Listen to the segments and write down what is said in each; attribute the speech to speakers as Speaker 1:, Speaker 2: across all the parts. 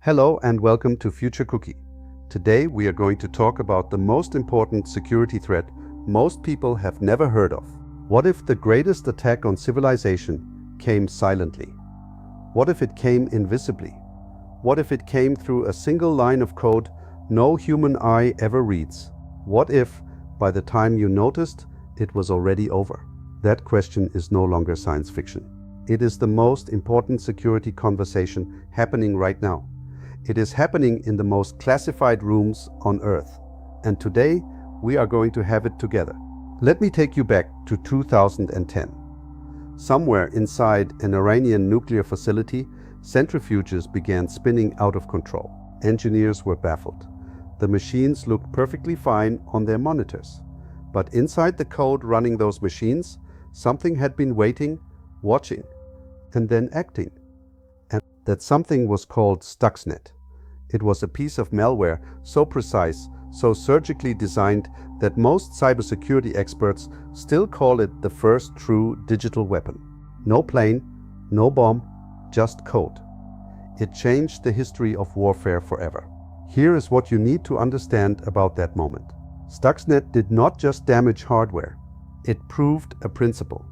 Speaker 1: Hello and welcome to Future Cookie. Today we are going to talk about the most important security threat most people have never heard of. What if the greatest attack on civilization came silently? What if it came invisibly? What if it came through a single line of code no human eye ever reads? What if, by the time you noticed, it was already over? That question is no longer science fiction. It is the most important security conversation happening right now. It is happening in the most classified rooms on Earth. And today, we are going to have it together. Let me take you back to 2010. Somewhere inside an Iranian nuclear facility, centrifuges began spinning out of control. Engineers were baffled. The machines looked perfectly fine on their monitors. But inside the code running those machines, something had been waiting, watching, and then acting. And that something was called Stuxnet. It was a piece of malware so precise, so surgically designed that most cybersecurity experts still call it the first true digital weapon. No plane, no bomb, just code. It changed the history of warfare forever. Here is what you need to understand about that moment. Stuxnet did not just damage hardware, it proved a principle.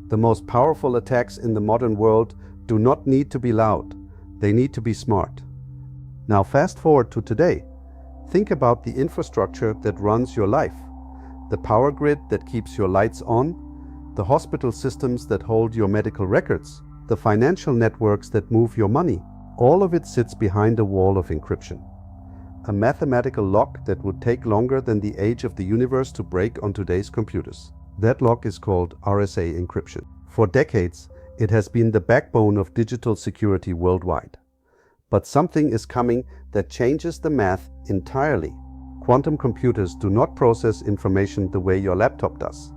Speaker 1: The most powerful attacks in the modern world do not need to be loud, they need to be smart. Now fast forward to today. Think about the infrastructure that runs your life. The power grid that keeps your lights on, the hospital systems that hold your medical records, the financial networks that move your money. All of it sits behind a wall of encryption. A mathematical lock that would take longer than the age of the universe to break on today's computers. That lock is called RSA encryption. For decades, it has been the backbone of digital security worldwide. But something is coming that changes the math entirely. Quantum computers do not process information the way your laptop does.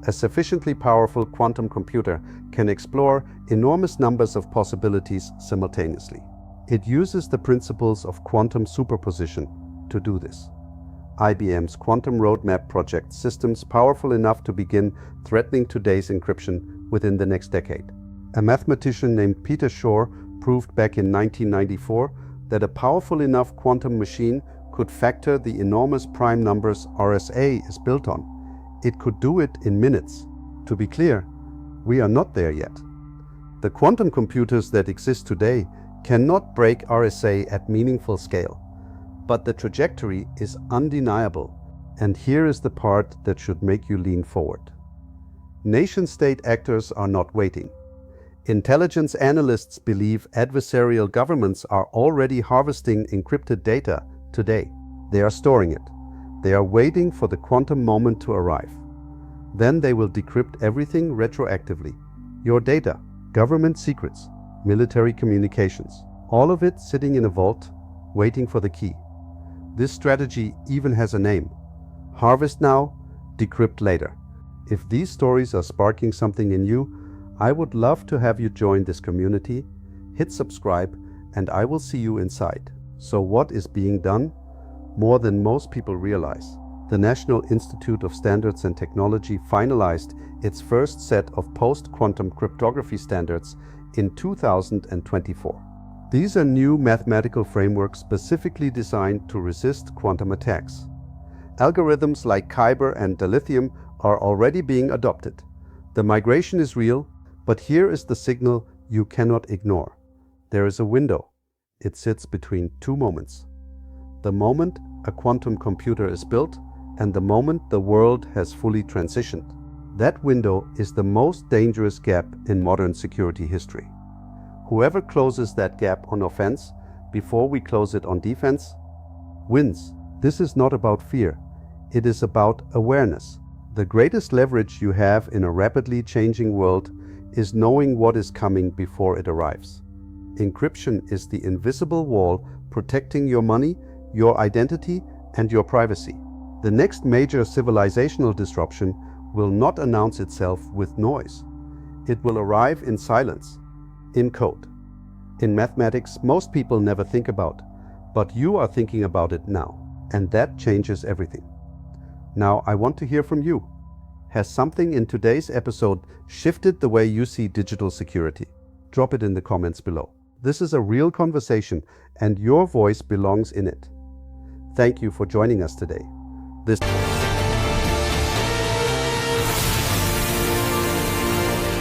Speaker 1: A sufficiently powerful quantum computer can explore enormous numbers of possibilities simultaneously. It uses the principles of quantum superposition to do this. IBM's Quantum Roadmap projects systems powerful enough to begin threatening today's encryption within the next decade. A mathematician named Peter Shor proved back in 1994 that a powerful enough quantum machine could factor the enormous prime numbers RSA is built on. It could do it in minutes. To be clear, we are not there yet. The quantum computers that exist today cannot break RSA at meaningful scale. But the trajectory is undeniable. And here is the part that should make you lean forward. Nation-state actors are not waiting. Intelligence analysts believe adversarial governments are already harvesting encrypted data today. They are storing it. They are waiting for the quantum moment to arrive. Then they will decrypt everything retroactively. Your data, government secrets, military communications, all of it sitting in a vault, waiting for the key. This strategy even has a name. Harvest now, decrypt later. If these stories are sparking something in you, I would love to have you join this community. Hit subscribe and I will see you inside. So what is being done? More than most people realize. The National Institute of Standards and Technology finalized its first set of post-quantum cryptography standards in 2024. These are new mathematical frameworks specifically designed to resist quantum attacks. Algorithms like Kyber and Dilithium are already being adopted. The migration is real, but here is the signal you cannot ignore. There is a window. It sits between two moments. The moment a quantum computer is built and the moment the world has fully transitioned. That window is the most dangerous gap in modern security history. Whoever closes that gap on offense before we close it on defense wins. This is not about fear. It is about awareness. The greatest leverage you have in a rapidly changing world is knowing what is coming before it arrives. Encryption is the invisible wall protecting your money, your identity, and your privacy. The next major civilizational disruption will not announce itself with noise. It will arrive in silence, in code. In mathematics, most people never think about, but you are thinking about it now, and that changes everything. Now I want to hear from you. Has something in today's episode shifted the way you see digital security? Drop it in the comments below. This is a real conversation, and your voice belongs in it. Thank you for joining us today. This